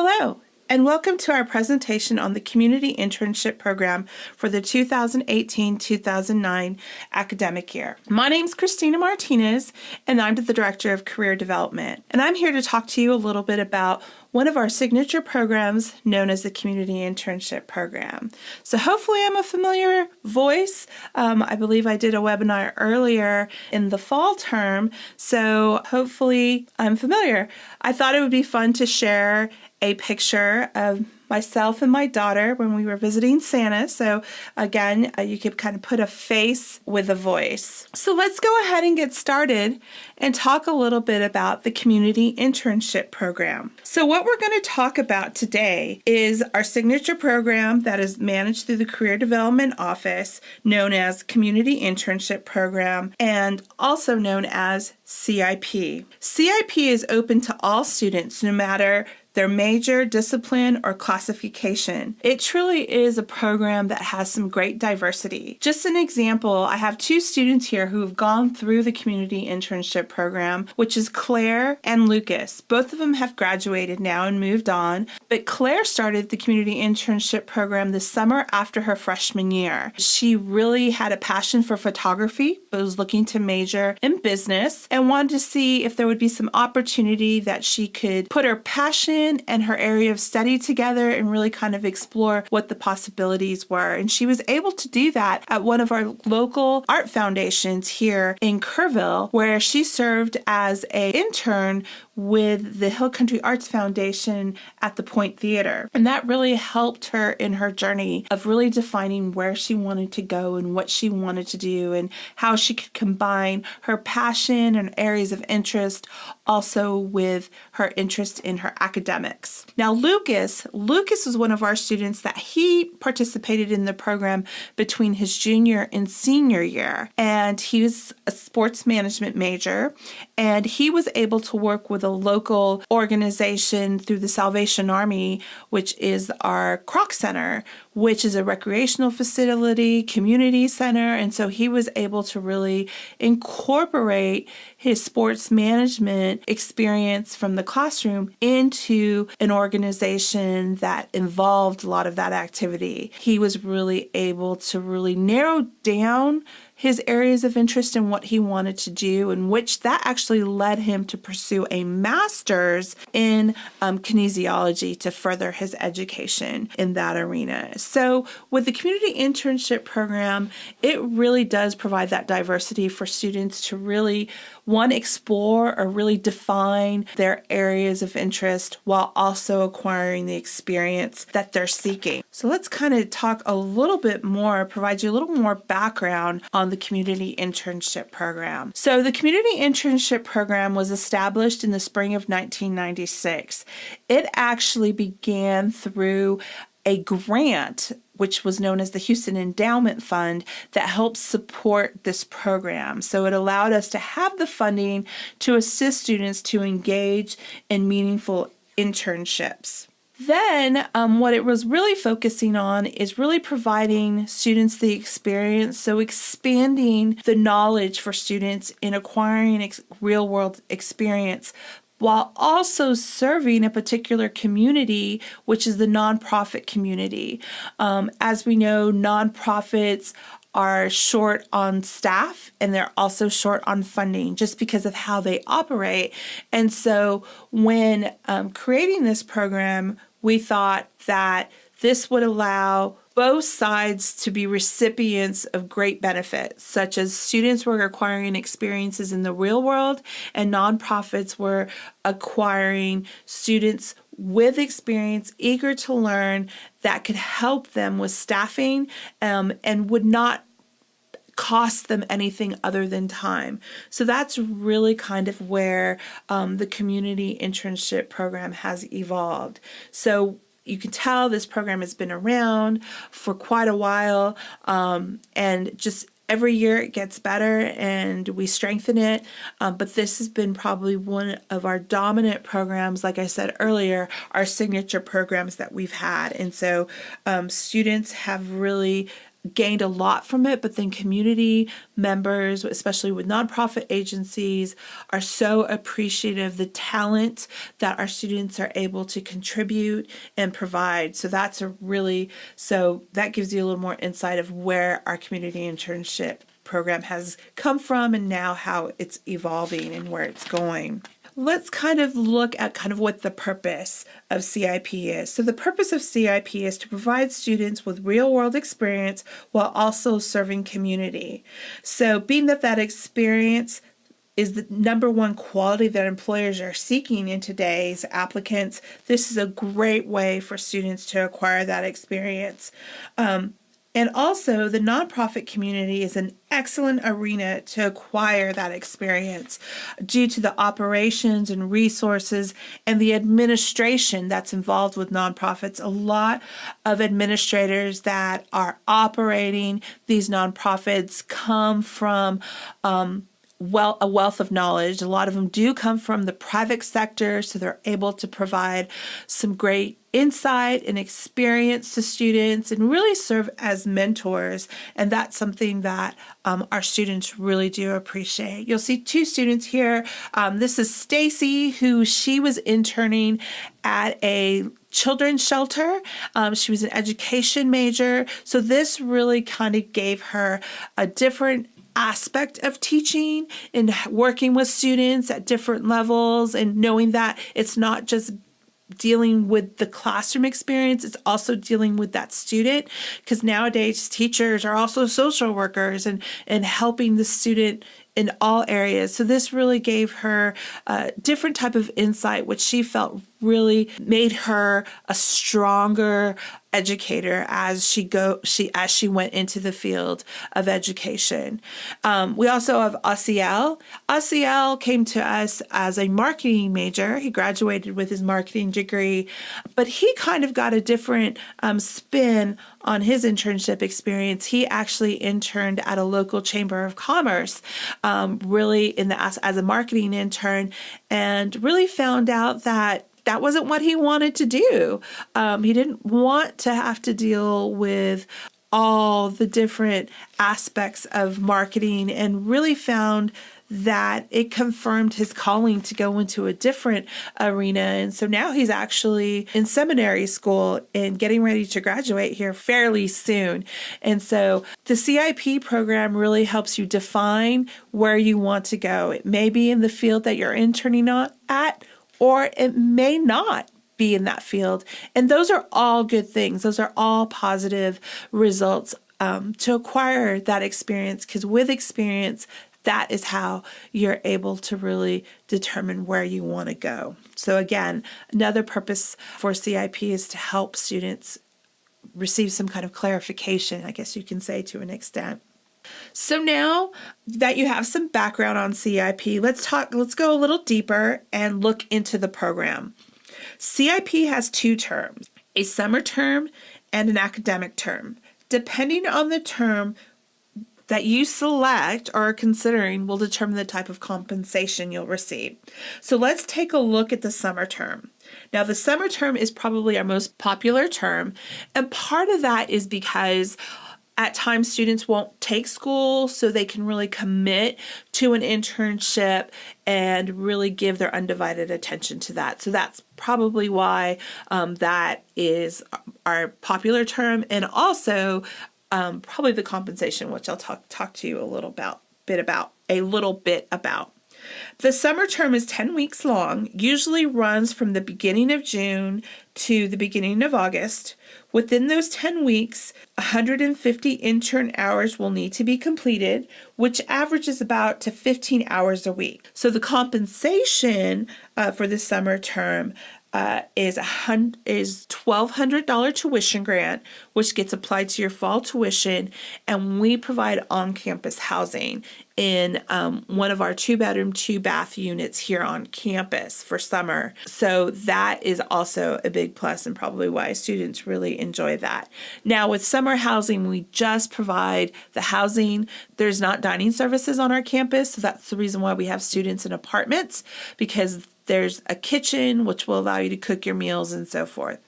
Hello, and welcome to our presentation on the Community Internship Program for the 2018-2009 academic year. My name is Christina Martinez, and I'm the Director of Career Development. And I'm here to talk to you a little bit about one of our signature programs known as the Community Internship Program. So hopefully I'm a familiar voice. I believe I did a webinar earlier in the fall term, so hopefully I'm familiar. I thought it would be fun to share a picture of myself and my daughter when we were visiting Santa. So again, you could kind of put a face with a voice. So let's go ahead and get started and talk a little bit about the Community Internship Program. So what we're going to talk about today is our signature program that is managed through the Career Development Office, known as Community Internship Program, and also known as CIP. CIP is open to all students, no matter their major, discipline, or classification. It truly is a program that has some great diversity. Just an example, I have two students here who have gone through the Community Internship Program, which is Claire and Lucas. Both of them have graduated now and moved on, but Claire started the Community Internship Program this summer after her freshman year. She really had a passion for photography, but was looking to major in business and wanted to see if there would be some opportunity that she could put her passion and her area of study together and really kind of explore what the possibilities were. And she was able to do that at one of our local art foundations here in Kerrville, where she served as an intern with the Hill Country Arts Foundation at the Point Theater. And that really helped her in her journey of really defining where she wanted to go and what she wanted to do and how she could combine her passion and areas of interest also with her interest in her academics. Now Lucas was one of our students that he participated in the program between his junior and senior year, and he was a sports management major, and he was able to work with a local organization through the Salvation Army, which is our Croc Center, which is a recreational facility, community center. And so he was able to really incorporate his sports management experience from the classroom into an organization that involved a lot of that activity. He was really able to really narrow down his areas of interest in what he wanted to do, in which that actually led him to pursue a master's in kinesiology to further his education in that arena. So with the Community Internship Program, it really does provide that diversity for students to really, one, explore or really define their areas of interest while also acquiring the experience that they're seeking. So let's kind of talk a little bit more, provide you a little more background on the Community Internship Program. So the Community Internship Program was established in the spring of 1996. It actually began through a grant, which was known as the Houston Endowment Fund, that helped support this program. So it allowed us to have the funding to assist students to engage in meaningful internships. Then what it was really focusing on is really providing students the experience, so expanding the knowledge for students in acquiring real-world experience, while also serving a particular community, which is the nonprofit community. As we know, nonprofits are short on staff and they're also short on funding just because of how they operate. And so when creating this program, we thought that this would allow both sides to be recipients of great benefits, such as students were acquiring experiences in the real world and nonprofits were acquiring students with experience, eager to learn, that could help them with staffing and would not cost them anything other than time. So that's really kind of where the Community Internship Program has evolved. So you can tell this program has been around for quite a while, and just every year it gets better and we strengthen it. But this has been probably one of our dominant programs, like I said earlier, our signature programs that we've had. And so students have really gained a lot from it, but then community members, especially with nonprofit agencies, are so appreciative of the talent that our students are able to contribute and provide. So that gives you a little more insight of where our community internship program has come from and now how it's evolving and where it's going. Let's kind of look at kind of what the purpose of CIP is. So the purpose of CIP is to provide students with real-world experience while also serving community. So being that experience is the number one quality that employers are seeking in today's applicants, this is a great way for students to acquire that experience. And also, the nonprofit community is an excellent arena to acquire that experience due to the operations and resources and the administration that's involved with nonprofits. A lot of administrators that are operating these nonprofits come from a wealth of knowledge. A lot of them do come from the private sector, so they're able to provide some great insight and experience to students and really serve as mentors. And that's something that our students really do appreciate. You'll see two students here. This is Stacy, she was interning at a children's shelter. She was an education major. So this really kind of gave her a different aspect of teaching and working with students at different levels, and knowing that it's not just dealing with the classroom experience, it's also dealing with that student, because nowadays teachers are also social workers and helping the student in all areas. So this really gave her a different type of insight, which she felt really made her a stronger educator as she went into the field of education. We also have Asiel. Asiel came to us as a marketing major. He graduated with his marketing degree, but he kind of got a different spin on his internship experience. He actually interned at a local chamber of commerce, really as a marketing intern, and really found out that wasn't what he wanted to do. He didn't want to have to deal with all the different aspects of marketing, and really found that it confirmed his calling to go into a different arena. And so now he's actually in seminary school and getting ready to graduate here fairly soon. And so the CIP program really helps you define where you want to go. It may be in the field that you're interning at, or it may not be in that field. And those are all good things. Those are all positive results to acquire that experience, because with experience, that is how you're able to really determine where you want to go. So again, another purpose for CIP is to help students receive some kind of clarification, I guess you can say, to an extent. So now that you have some background on CIP, let's go a little deeper and look into the program. CIP has two terms, a summer term and an academic term. Depending on the term that you select or are considering will determine the type of compensation you'll receive. So let's take a look at the summer term. Now, the summer term is probably our most popular term, and part of that is because at times students won't take school, so they can really commit to an internship and really give their undivided attention to that. So that's probably why that is our popular term, and also probably the compensation, which I'll talk to you a little bit about. The summer term is 10 weeks long, usually runs from the beginning of June to the beginning of August. Within those 10 weeks, 150 intern hours will need to be completed, which averages about to 15 hours a week. So the compensation for the summer term is $1,200 tuition grant, which gets applied to your fall tuition, and we provide on-campus housing in one of our 2-bedroom, 2-bath units here on campus for summer. So that is also a big plus, and probably why students really enjoy that. Now, with summer housing, we just provide the housing. There's not dining services on our campus, so that's the reason why we have students in apartments, because there's a kitchen which will allow you to cook your meals and so forth.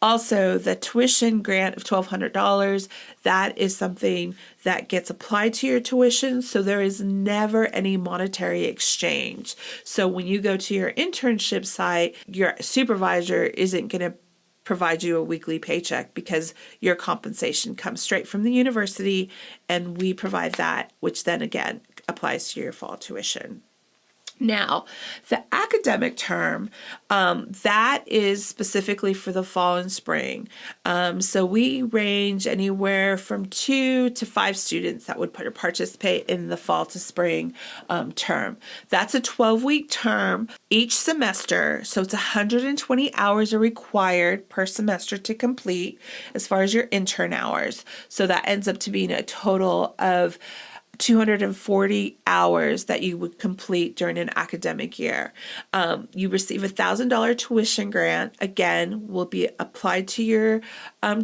Also, the tuition grant of $1,200, that is something that gets applied to your tuition, so there is never any monetary exchange. So when you go to your internship site, your supervisor isn't going to provide you a weekly paycheck because your compensation comes straight from the university, and we provide that, which then again applies to your fall tuition. Now, the academic term, that is specifically for the fall and spring. So we range anywhere from 2 to 5 students that would participate in the fall to spring term. That's a 12-week term each semester. So it's 120 hours are required per semester to complete as far as your intern hours. So that ends up to being a total of 240 hours that you would complete during an academic year. You receive a $1,000 tuition grant. Again, will be applied to your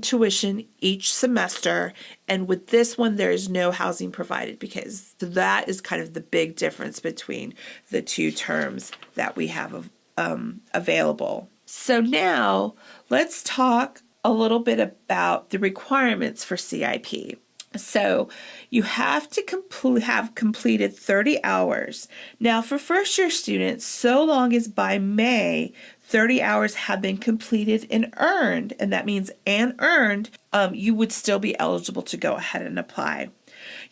tuition each semester. And with this one, there is no housing provided, because that is kind of the big difference between the two terms that we have available. So now let's talk a little bit about the requirements for CIP. So you have to have completed 30 hours. Now for first year students, so long as by May 30 hours have been completed and earned, and that means earned, you would still be eligible to go ahead and apply.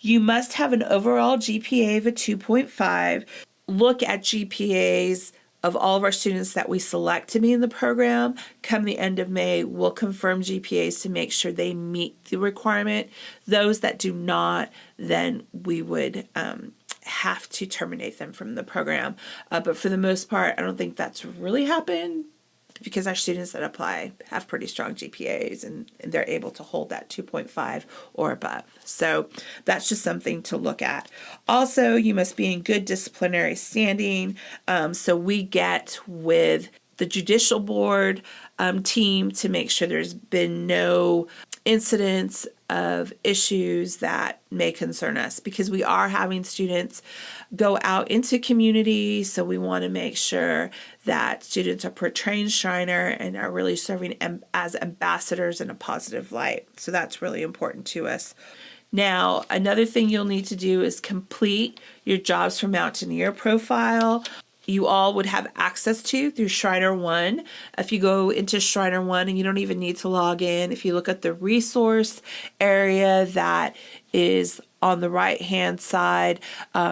You must have an overall GPA of a 2.5. Look at GPAs of all of our students that we select to be in the program. Come the end of May, we'll confirm GPAs to make sure they meet the requirement. Those that do not, then we would have to terminate them from the program. But for the most part, I don't think that's really happened, because our students that apply have pretty strong GPAs and they're able to hold that 2.5 or above. So that's just something to look at. Also, you must be in good disciplinary standing. So we get with the judicial board team to make sure there's been no incidents of issues that may concern us, because we are having students go out into community. So we want to make sure that students are portraying Schreiner and are really serving as ambassadors in a positive light. So that's really important to us. Now, another thing you'll need to do is complete your Jobs for Mountaineer profile. You all would have access to through Schreiner One. If you go into Schreiner One, and you don't even need to log in, if you look at the resource area that is on the right hand side,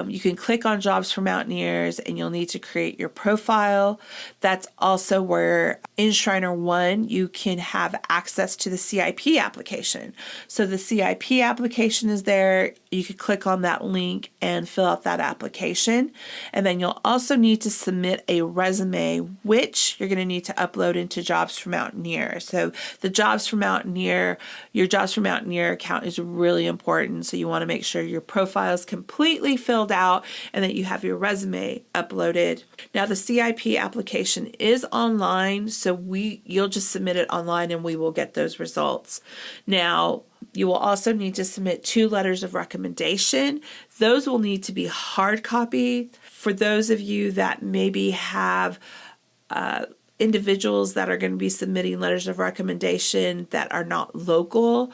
you can click on Jobs for Mountaineers and you'll need to create your profile. That's also where in Schreiner One you can have access to the CIP application. So the CIP application is there. You could click on that link and fill out that application. And then you'll also need to submit a resume, which you're going to need to upload into Jobs for Mountaineer. So the Jobs for Mountaineer, your Jobs for Mountaineer account is really important. So you want to make sure your profile is completely filled out and that you have your resume uploaded. Now the CIP application is online, so you'll just submit it online and we will get those results. Now you will also need to submit 2 letters of recommendation. Those will need to be hard copy. For those of you that maybe have individuals that are going to be submitting letters of recommendation that are not local,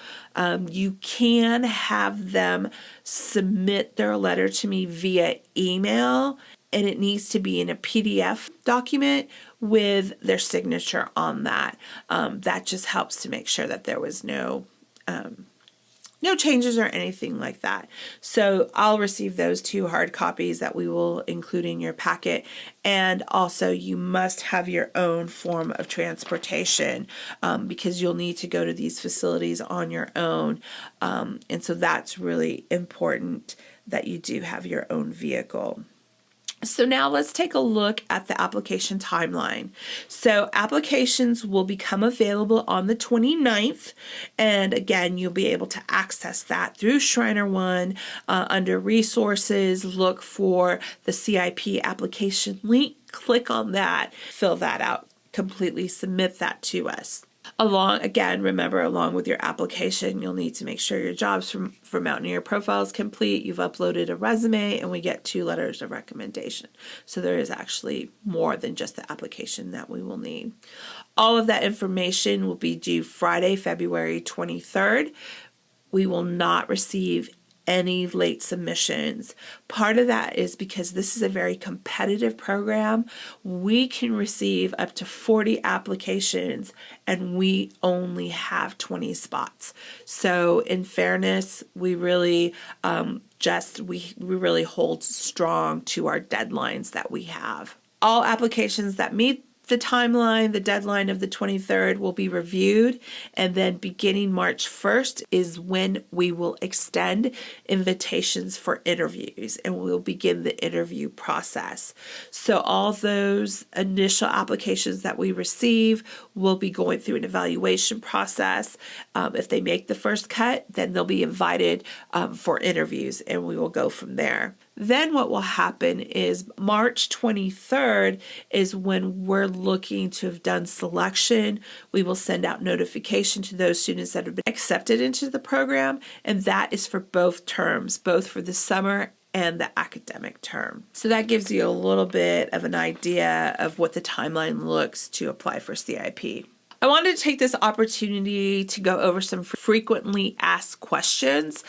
you can have them submit their letter to me via email, and it needs to be in a PDF document with their signature on that. That just helps to make sure that there was no changes or anything like that. So I'll receive those 2 hard copies that we will include in your packet. And also you must have your own form of transportation because you'll need to go to these facilities on your own. And so that's really important that you do have your own vehicle. So now let's take a look at the application timeline. So applications will become available on the 29th. And again, you'll be able to access that through Schreiner One under resources. Look for the CIP application link, click on that, fill that out completely, submit that to us. Along with your application, you'll need to make sure your jobs for Mountaineer profile is complete. You've uploaded a resume, and we get 2 letters of recommendation. So there is actually more than just the application that we will need. All of that information will be due Friday, February 23rd. We will not receive any late submissions. Part of that is because this is a very competitive program. We can receive up to 40 applications and we only have 20 spots. So in fairness, we really we really hold strong to our deadlines that we have. All applications that meet the timeline, the deadline of the 23rd, will be reviewed, and then beginning March 1st is when we will extend invitations for interviews, and we'll begin the interview process. So all those initial applications that we receive will be going through an evaluation process. If they make the first cut, then they'll be invited for interviews, and we will go from there. Then what will happen is March 23rd is when we're looking to have done selection. We will send out notification to those students that have been accepted into the program, and that is for both terms, both for the summer and the academic term. So that gives you a little bit of an idea of what the timeline looks to apply for CIP. I wanted to take this opportunity to go over some frequently asked questions,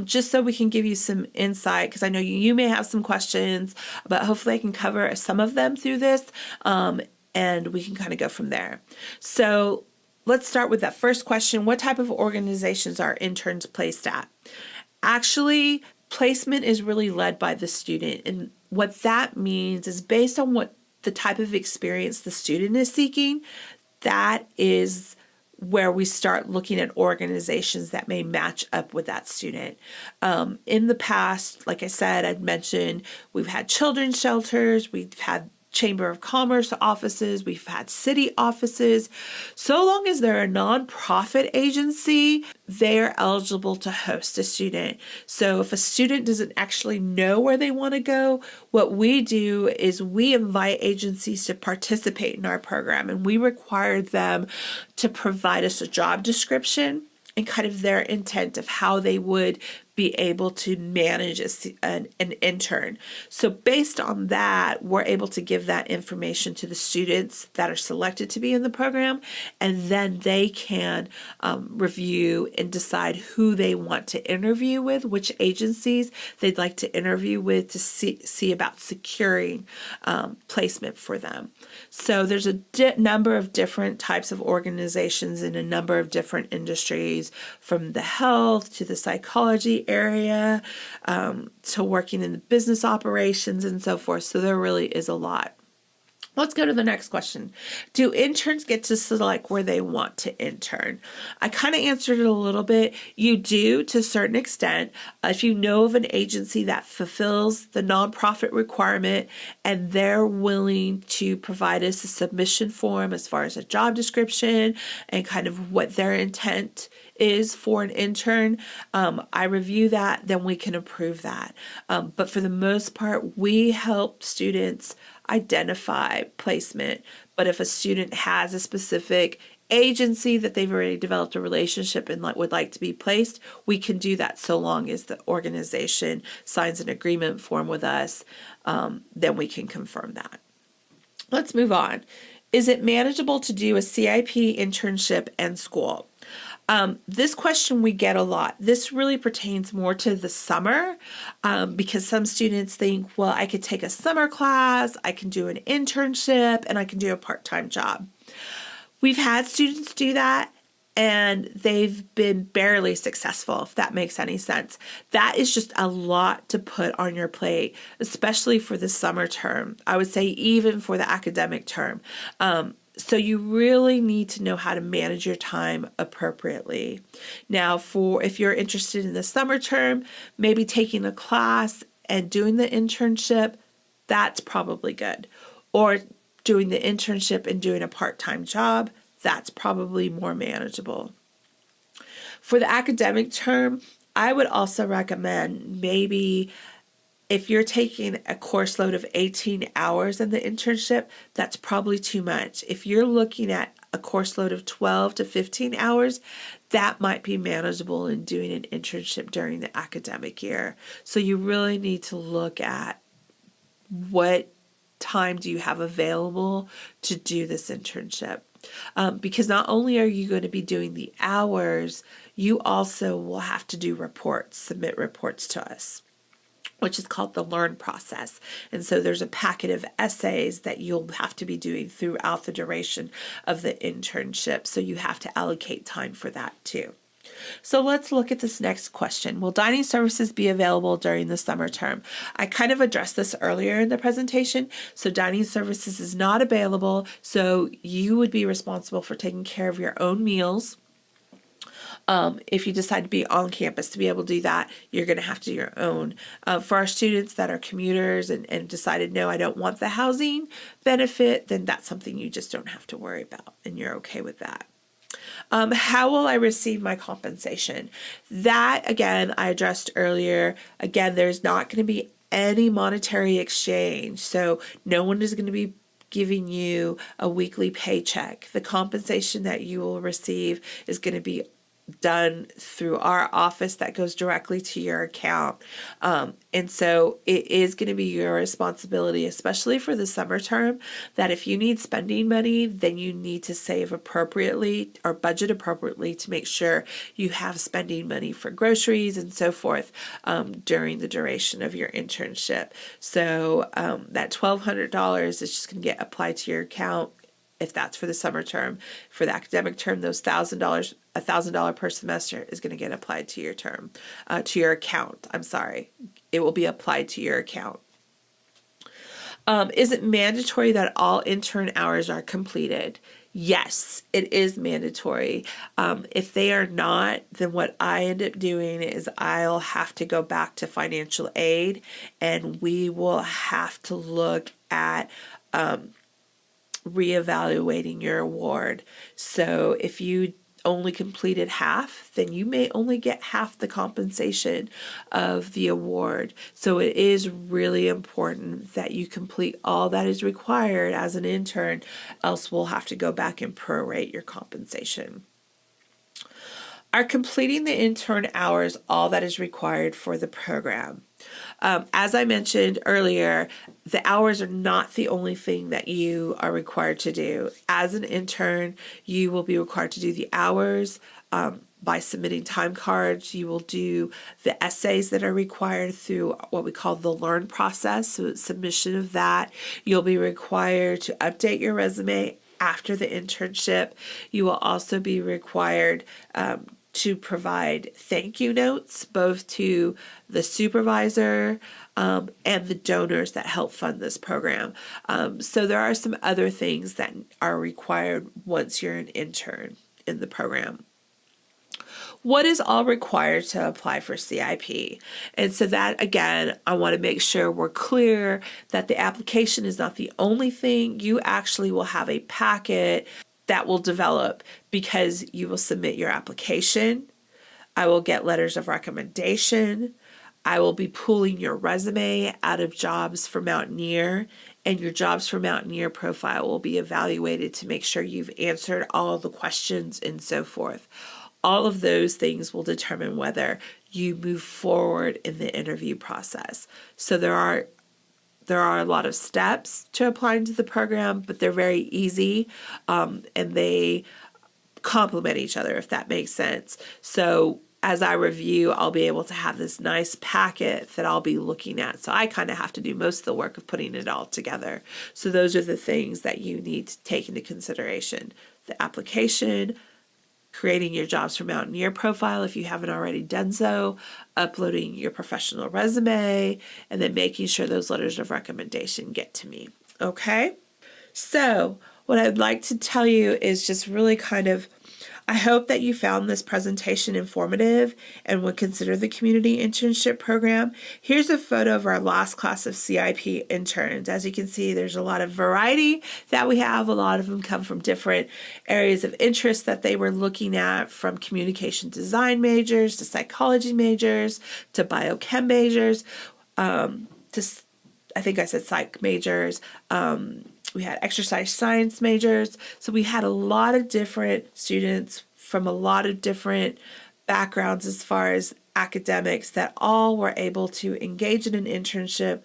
just so we can give you some insight, because I know you may have some questions, but hopefully I can cover some of them through this, and we can kind of go from there. So let's start with that first question. What type of organizations are interns placed at? Actually, placement is really led by the student, and what that means is based on what the type of experience the student is seeking, that is where we start looking at organizations that may match up with that student. In the past, like I said, I'd mentioned we've had children's shelters, we've had Chamber of Commerce offices, we've had city offices. So long as they're a nonprofit agency, they're eligible to host a student. So if a student doesn't actually know where they want to go, what we do is we invite agencies to participate in our program, and we require them to provide us a job description and kind of their intent of how they would be able to manage an intern. So based on that, we're able to give that information to the students that are selected to be in the program, and then they can review and decide who they want to interview with, which agencies they'd like to interview with to see about securing placement for them. So there's a number of different types of organizations in a number of different industries, from the health to the psychology area, to working in the business operations and so forth. So there really is a lot. Let's go to the next question. Do interns get to select where they want to intern? I kind of answered it a little bit. You do, to a certain extent. If you know of an agency that fulfills the nonprofit requirement and they're willing to provide us a submission form as far as a job description and kind of what their intent is for an intern, I review that, then we can approve that. But for the most part, we help students identify placement. But if a student has a specific agency that they've already developed a relationship and would like to be placed, we can do that so long as the organization signs an agreement form with us. Then we can confirm that. Let's move on. Is it manageable to do a CIP internship and school? This question we get a lot. This really pertains more to the summer, because some students think, well, I could take a summer class, I can do an internship, and I can do a part-time job. We've had students do that, and they've been barely successful, if that makes any sense. That is just a lot to put on your plate, especially for the summer term. I would say even for the academic term. So you really need to know how to manage your time appropriately. Now, if you're interested in the summer term, maybe taking a class and doing the internship, that's probably good. Or doing the internship and doing a part-time job, that's probably more manageable. For the academic term, I would also recommend maybe if you're taking a course load of 18 hours in the internship, that's probably too much. If you're looking at a course load of 12 to 15 hours, that might be manageable in doing an internship during the academic year. So you really need to look at what time do you have available to do this internship. Because not only are you going to be doing the hours, you also will have to do reports, submit reports to us, which is called the learn process. And so there's a packet of essays that you'll have to be doing throughout the duration of the internship. So you have to allocate time for that too. So let's look at this next question. Will dining services be available during the summer term? I kind of addressed this earlier in the presentation. So dining services is not available. So you would be responsible for taking care of your own meals. If you decide to be on campus to be able to do that, you're going to have to do your own. For our students that are commuters and decided, no, I don't want the housing benefit, then that's something you just don't have to worry about, and you're okay with that. How will I receive my compensation? That, again, I addressed earlier. Again, there's not going to be any monetary exchange. So no one is going to be giving you a weekly paycheck. The compensation that you will receive is going to be done through our office that goes directly to your account. And so it is going to be your responsibility, especially for the summer term, that if you need spending money, then you need to save appropriately or budget appropriately to make sure you have spending money for groceries and so forth during the duration of your internship. So that $1,200 is just going to get applied to your account if that's for the summer term. For the academic term, those $1,000 per semester is going to get applied to your term, to your account. I'm sorry. It will be applied to your account. Is it mandatory that all intern hours are completed? Yes, it is mandatory. If they are not, then what I end up doing is I'll have to go back to financial aid, and we will have to look at reevaluating your award. So if you only completed half, then you may only get half the compensation of the award. So it is really important that you complete all that is required as an intern, else we'll have to go back and prorate your compensation. Are completing the intern hours all that is required for the program? As I mentioned earlier, the hours are not the only thing that you are required to do. As an intern, you will be required to do the hours by submitting time cards. You will do the essays that are required through what we call the learn process, so submission of that. You'll be required to update your resume after the internship. You will also be required to provide thank you notes, both to the supervisor and the donors that help fund this program. So there are some other things that are required once you're an intern in the program. What is all required to apply for CIP? And so that, again, I want to make sure we're clear that the application is not the only thing. You actually will have a packet that will develop because you will submit your application. I will get letters of recommendation. I will be pulling your resume out of Jobs for Mountaineer, and your Jobs for Mountaineer profile will be evaluated to make sure you've answered all of the questions and so forth. All of those things will determine whether you move forward in the interview process. So there are a lot of steps to applying to the program, but they're very easy, and they complement each other, if that makes sense. So as I review, I'll be able to have this nice packet that I'll be looking at. So I kind of have to do most of the work of putting it all together. So those are the things that you need to take into consideration: the application, creating your Jobs for Mountaineer profile if you haven't already done so, uploading your professional resume, and then making sure those letters of recommendation get to me. Okay? So what I'd like to tell you is just really I hope that you found this presentation informative and would consider the community internship program. Here's a photo of our last class of CIP interns. As you can see, there's a lot of variety that we have. A lot of them come from different areas of interest that they were looking at, from communication design majors to psychology majors to biochem majors, to, I think I said psych majors, We had exercise science majors. So we had a lot of different students from a lot of different backgrounds as far as academics that all were able to engage in an internship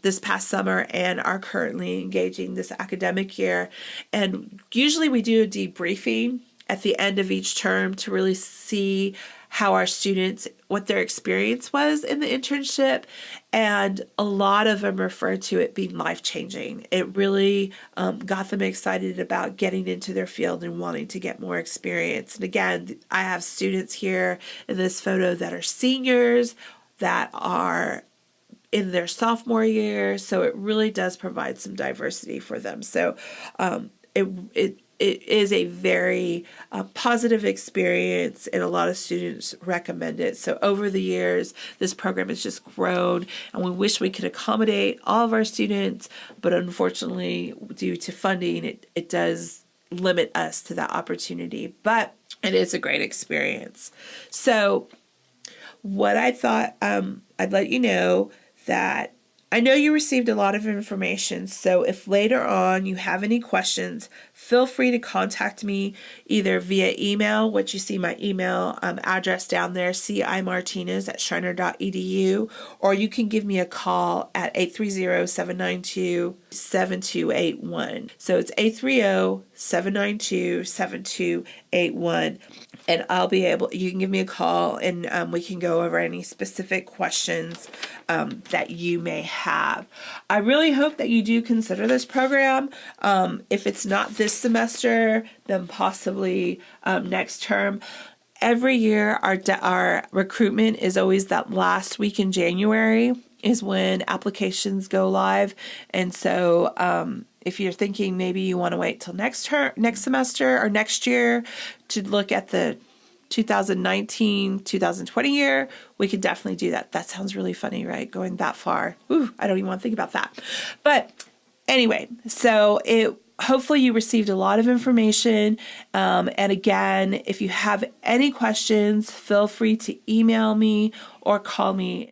this past summer and are currently engaging this academic year. And usually we do a debriefing at the end of each term to really see how our students, what their experience was in the internship. And a lot of them refer to it being life-changing. It really got them excited about getting into their field and wanting to get more experience. And again, I have students here in this photo that are seniors, that are in their sophomore year. So it really does provide some diversity for them. So it is a very positive experience, and a lot of students recommend it. So over the years, this program has just grown, and we wish we could accommodate all of our students, but unfortunately, due to funding, it does limit us to that opportunity. But it is a great experience. So what I thought, I'd let you know that I know you received a lot of information, so if later on you have any questions, feel free to contact me either via email, which you see my email address down there, cimartinez@schreiner.edu, or you can give me a call at 830-792-7281. So it's 830-792-7281. And you can give me a call, and we can go over any specific questions that you may have. I really hope that you do consider this program. If it's not this semester, then possibly next term. Every year, our recruitment is always that last week in January is when applications go live. And so if you're thinking maybe you want to wait till next semester or next year to look at the 2019-2020 year, we could definitely do that. That sounds really funny, right? Going that far. Ooh, I don't even want to think about that. But anyway, so hopefully you received a lot of information. And again, if you have any questions, feel free to email me or call me.